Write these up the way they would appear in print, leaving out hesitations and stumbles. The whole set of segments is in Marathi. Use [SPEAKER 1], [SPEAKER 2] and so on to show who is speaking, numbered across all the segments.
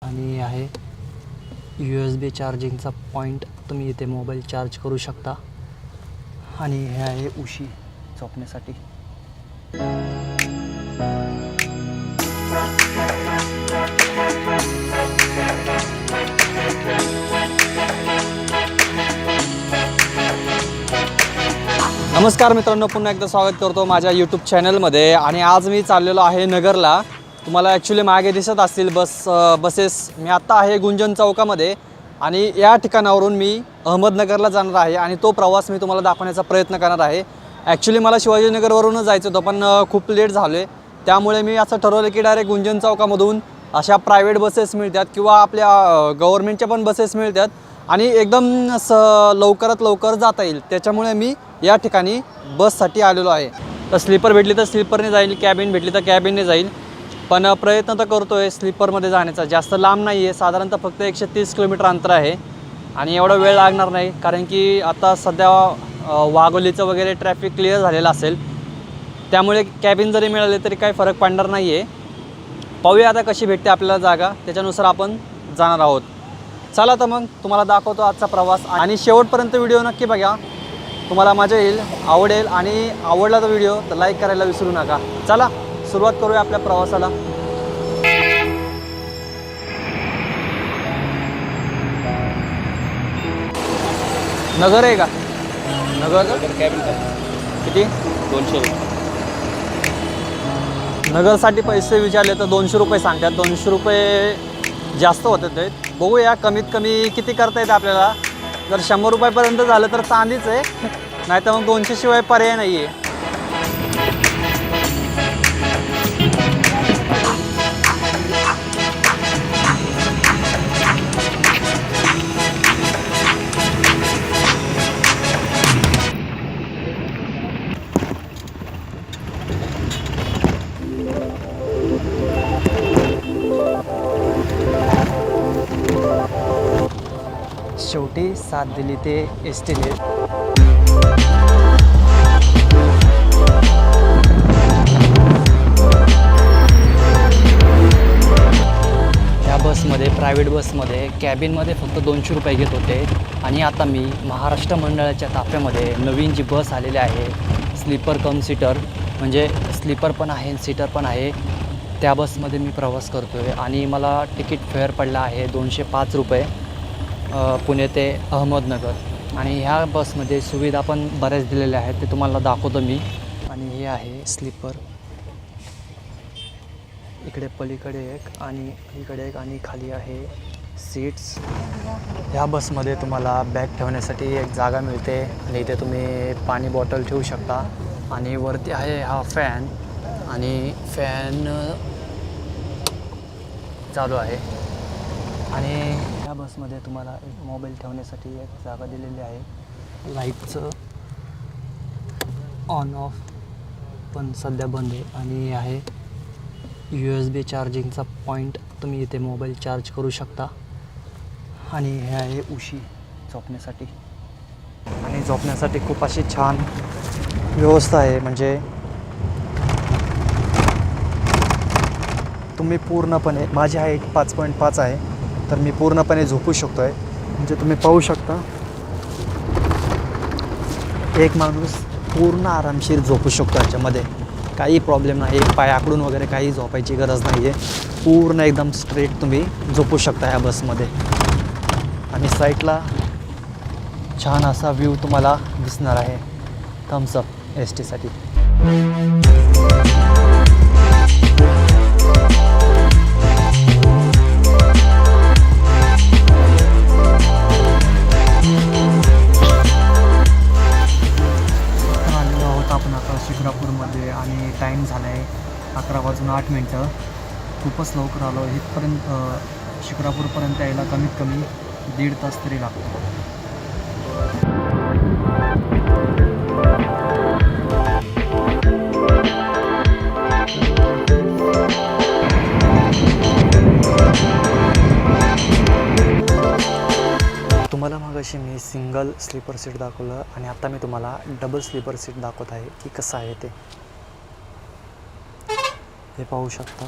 [SPEAKER 1] आणि आहे USB चार्जिंगचा पॉईंट, तुम्ही इथे मोबाईल चार्ज करू शकता. आणि हे आहे उशी झोपण्यासाठी. नमस्कार मित्रांनो, पुन्हा एकदा स्वागत करतो माझ्या यूट्यूब चॅनलमध्ये. आणि आज मी चाललेलो आहे नगरला. तुम्हाला ॲक्च्युली मागे दिसत असतील बसेस. मी आत्ता आहे गुंजन चौकामध्ये आणि या ठिकाणावरून मी अहमदनगरला जाणार आहे आणि तो प्रवास मी तुम्हाला दाखवण्याचा प्रयत्न करणार आहे. ॲक्च्युली मला शिवाजीनगरवरूनच जायचं होतं, पण खूप लेट झालो आहे. त्यामुळे मी असं ठरवलं की डायरेक्ट गुंजन चौकामधून अशा प्रायव्हेट बसेस मिळतात किंवा आपल्या गव्हर्नमेंटच्या पण बसेस मिळतात आणि एकदम लवकरात लवकर जाता येईल. त्याच्यामुळे मी या ठिकाणी बससाठी आलेलो आहे. तर स्लीपर भेटली तर स्लीपरने जाईल, कॅबिन भेटली तर कॅबिनने जाईल. पण प्रयत्न तर करतो आहे स्लीपरमध्ये जाण्याचा. जास्त लांब नाही आहे, साधारणतः फक्त 130 किलोमीटर अंतर आहे आणि एवढा वेळ लागणार नाही, कारण की आता सध्या वाघोलीचं वगैरे ट्रॅफिक क्लिअर झालेलं असेल. त्यामुळे कॅबिन जरी मिळाले तरी काही फरक पडणार नाही आहे. पाहूया आता कशी भेटते आपल्याला जागा, त्याच्यानुसार आपण जाणार आहोत. चला तर मग तुम्हाला दाखवतो आजचा प्रवास आणि शेवटपर्यंत व्हिडिओ नक्की बघा, तुम्हाला मजा येईल, आवडेल. आणि आवडला तर व्हिडिओ तर लाईक करायला विसरू नका. चला सुरुवात करूया आपल्या प्रवासाला. नगर आहे का? नगर
[SPEAKER 2] कॅबिन
[SPEAKER 1] किती?
[SPEAKER 2] 200 रुपये.
[SPEAKER 1] नगरसाठी पैसे विचारले तर 200 रुपये सांगतात. 200 रुपये जास्त होते ते. बघूया कमीत कमी किती करता येते आपल्याला. जर 100 रुपयापर्यंत झालं तर चांदीच आहे, नाही तर मग 200 शिवाय पर्याय नाही आहे. शेवटी साथ दिली ते एसटीने. या बसमध्ये, प्रायव्हेट बसमध्ये कॅबिनमध्ये फक्त 200 रुपये घेत होते. आणि आता मी महाराष्ट्र मंडळाच्या ताफ्यामध्ये नवीन जी बस आलेली आहे, स्लीपर कम सीटर, म्हणजे स्लीपर पण आहे सीटर पण आहे, त्या बसमध्ये मी प्रवास करतो आहे. आणि मला तिकीट फेअर पडला आहे 205 रुपये, पुणे ते अहमदनगर. आणि ह्या बसमध्ये सुविधा पण बऱ्याच दिलेल्या आहेत, ते तुम्हाला दाखवतो मी. आणि हे आहे स्लीपर, इकडे पलीकडे एक आणि इकडे एक आणि खाली आहे सीट्स. ह्या बसमध्ये तुम्हाला बॅग ठेवण्यासाठी एक जागा मिळते आणि इथे तुम्ही पाणी बॉटल ठेवू शकता. आणि वरती आहे हा फॅन, आणि फॅन चालू आहे. आणि ह्या बसमध्ये तुम्हाला एक मोबाईल ठेवण्यासाठी एक जागा दिलेली आहे. लाईटचं ऑन ऑफ पण सध्या बंद आहे. आणि आहे USB चार्जिंगचा पॉईंट, तुम्ही इथे मोबाईल चार्ज करू शकता. आणि हे आहे उशी झोपण्यासाठी. आणि झोपण्यासाठी खूप अशी छान व्यवस्था आहे, म्हणजे तुम्ही पूर्णपणे, माझी हाईट 5.5 आहे, तर मी पूर्णपणे झोपू शकतो आहे. म्हणजे तुम्ही पाहू शकता, एक माणूस पूर्ण आरामशीर झोपू शकतो याच्यामध्ये, काही प्रॉब्लेम नाही. एक पाय आकडून वगैरे काही झोपायची गरज नाही आहे. पूर्ण एकदम स्ट्रेट तुम्ही झोपू शकता ह्या बसमध्ये. आणि साईडला छान असा व्ह्यू तुम्हाला दिसणार आहे थम्सअप एस टीसाठी. शिक्रापूरमध्ये आणि टाईम झाला आहे 11:08. खूपच लवकर आलो. इथपर्यंत शिक्रापूरपर्यंत यायला कमीत कमी 1.5 तास तरी लागतो. तुम्हाला मगाशी मी सिंगल स्लीपर सीट दाखवलं आणि आता मी तुम्हाला डबल स्लीपर सीट दाखवत आहे की कसं आहे ते. हे पाहू शकता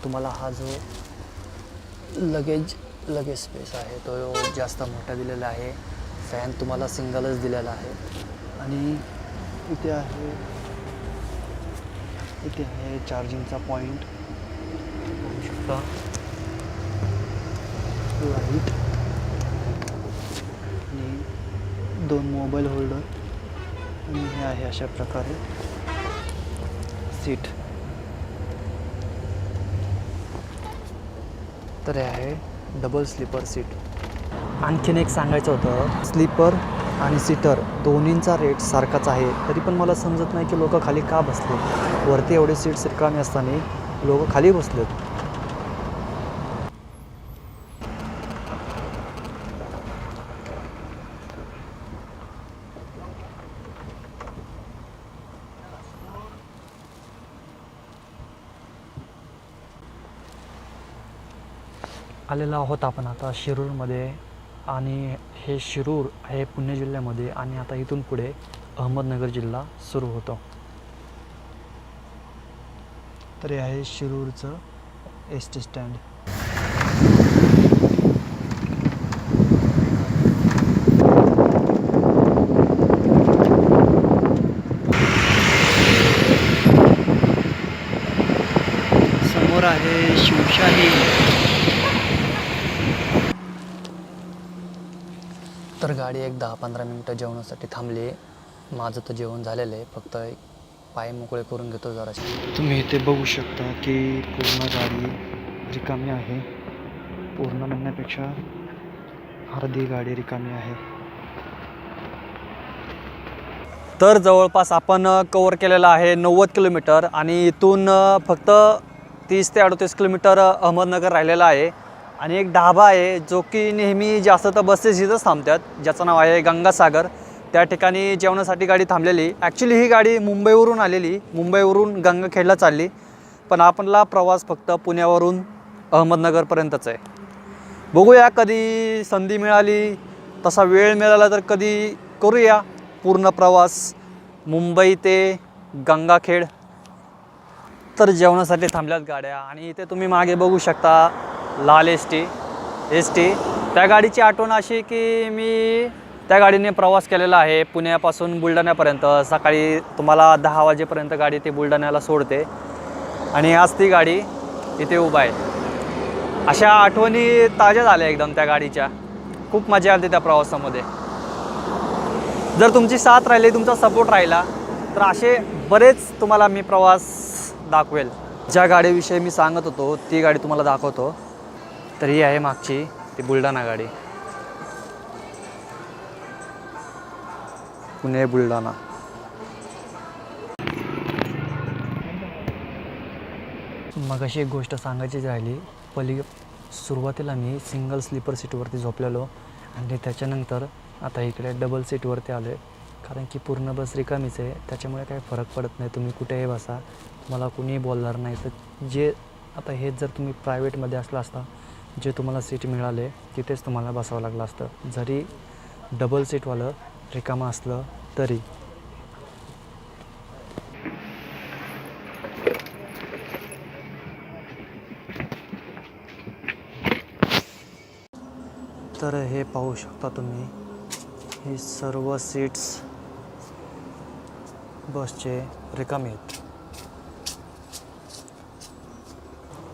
[SPEAKER 1] तुम्हाला. हा जो लगेज स्पेस आहे तो जास्त मोठा दिलेला आहे. फॅन तुम्हाला सिंगलच दिलेला आहे. आणि इथे आहे चार्जिंगचा पॉईंट बघू शकता. लाईट आणि 2 मोबाईल होल्डर आणि हे आहे अशा प्रकारे सीट. तर हे आहे डबल स्लीपर सीट. आणखीन एक सांगायचं होतं, स्लीपर आणि सीटर दोन्हींचा रेट सारखाच आहे. तरी पण मला समजत नाही की लोक खाली का बसले. वरती एवढे सीट्स रिकामी असताना लोक खाली बसलेत. आलेलो आहोत आपण आता शिरूरमध्ये. आणि हे शिरूर आहे पुणे जिल्ह्यामध्ये आणि आता इथून पुढे अहमदनगर जिल्हा सुरू होतो. तर हे आहे शिरूरचं एस टी स्टँड. समोर आहे शिवशाही. तर गाडी एक 10-15 मिनटं जेवणासाठी थांबली. माझं तर जेवण झालेलं आहे, फक्त पाय मोकळे करून घेतो जराशी. तुम्ही इथे बघू शकता की पूर्ण गाडी रिकामी आहे. पूर्ण म्हणण्यापेक्षा अर्धी गाडी रिकामी आहे. तर जवळपास आपण कवर केलेला आहे 90 किलोमीटर आणि इथून फक्त 30 ते 38 किलोमीटर अहमदनगर राहिलेला आहे. आणि एक ढाबा आहे जो की नेहमी जास्त तर बसेस इथंच थांबतात, ज्याचं नाव आहे गंगासागर. त्या ठिकाणी जेवणासाठी गाडी थांबलेली. ॲक्च्युली ही गाडी मुंबईवरून आलेली, मुंबईवरून गंगाखेडला चालली, पण आपणला प्रवास फक्त पुण्यावरून अहमदनगरपर्यंतच आहे. बघूया कधी संधी मिळाली, तसा वेळ मिळाला तर कधी करूया पूर्ण प्रवास मुंबई ते गंगाखेड. तर जेवणासाठी थांबल्यात गाड्या. आणि इथे तुम्ही मागे बघू शकता लाल एस टी. त्या गाडीची आठवण अशी की मी त्या गाडीने प्रवास केलेला आहे पुण्यापासून बुलढाण्यापर्यंत. सकाळी तुम्हाला 10 वाजेपर्यंत गाडी ती बुलढाण्याला सोडते आणि आज ती गाडी इथे उभा आहे. अशा आठवणी ताज्या झाल्या एकदम त्या गाडीच्या. खूप मजा आली त्या प्रवासामध्ये. जर तुमची साथ राहिली, तुमचा सपोर्ट राहिला तर असे बरेच तुम्हाला मी प्रवास दाखवेल. ज्या गाडीविषयी मी सांगत होतो ती गाडी तुम्हाला दाखवतो. तर ही आहे मागची ती बुलढाणा गाडी, पुणे बुलढाणा. मग अशी एक गोष्ट सांगायची राहिली. सुरुवातीला मी सिंगल स्लीपर सीटवरती झोपलेलो आणि त्याच्यानंतर आता इकडे डबल सीटवरती आलो आहे. कारण की पूर्ण बस रिकामीच आहे, त्याच्यामुळे काही फरक पडत नाही. तुम्ही कुठेही बसा, तुम्हाला कुणीही बोलणार नाही. तर जे आता हेच जर तुम्ही प्रायव्हेटमध्ये असला असता, जे तुम्हाला सीट मिळाले तिथेच तुम्हाला बसावं लागलं असतं, जरी डबल सीटवालं रिकामं असलं तरी. तर हे पाहू शकता तुम्ही, हे सर्व सीट्स बसचे रिकामे आहेत.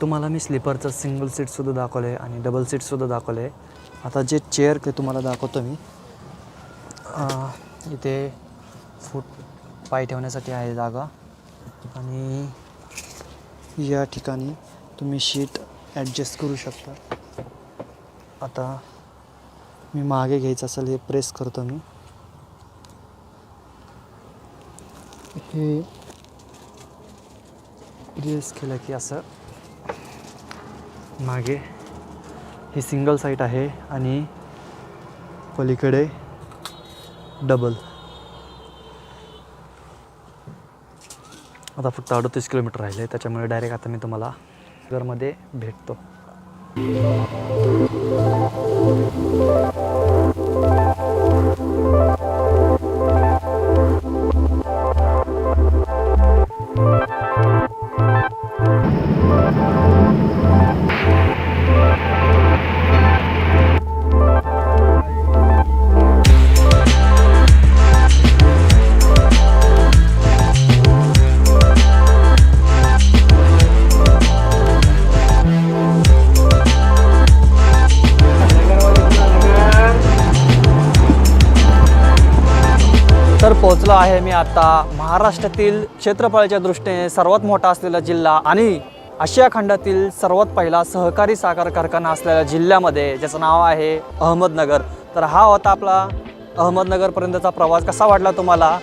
[SPEAKER 1] तुम्हाला मी स्लीपरचं सिंगल सीटसुद्धा दाखवलं आहे आणि डबल सीटसुद्धा दाखवलं आहे. आता जे चेअर ते तुम्हाला दाखवतो मी. इथे पाय ठेवण्यासाठी आहे जागा आणि या ठिकाणी तुम्ही शीट ॲडजस्ट करू शकता. आता मी मागे घ्यायचं असेल हे प्रेस करतो मी. हे प्रेस केलं की असं मागे ही सिंगल साईट आहे आणि पलीकडे डबल. आता फक्त 38 किलोमीटर राहिले, त्याच्यामुळे डायरेक्ट आता मी तुम्हाला घरमध्ये भेटतो. आलेलो आहे मी आता महाराष्ट्रातील क्षेत्रफळाच्या दृष्टीने सर्वात मोठा असलेला जिल्हा आणि आशिया खंडातील सर्वात पहिला सहकारी साखर कारखाना असलेल्या जिल्ह्यामध्ये, ज्याचं नाव आहे अहमदनगर. तर हा होता आपला अहमदनगरपर्यंतचा प्रवास. कसा वाटला तुम्हाला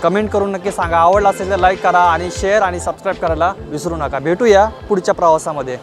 [SPEAKER 1] कमेंट करून नक्की सांगा. आवडला असेल तर लाईक करा आणि शेअर आणि सबस्क्राईब करायला विसरू नका. भेटूया पुढच्या प्रवासामध्ये.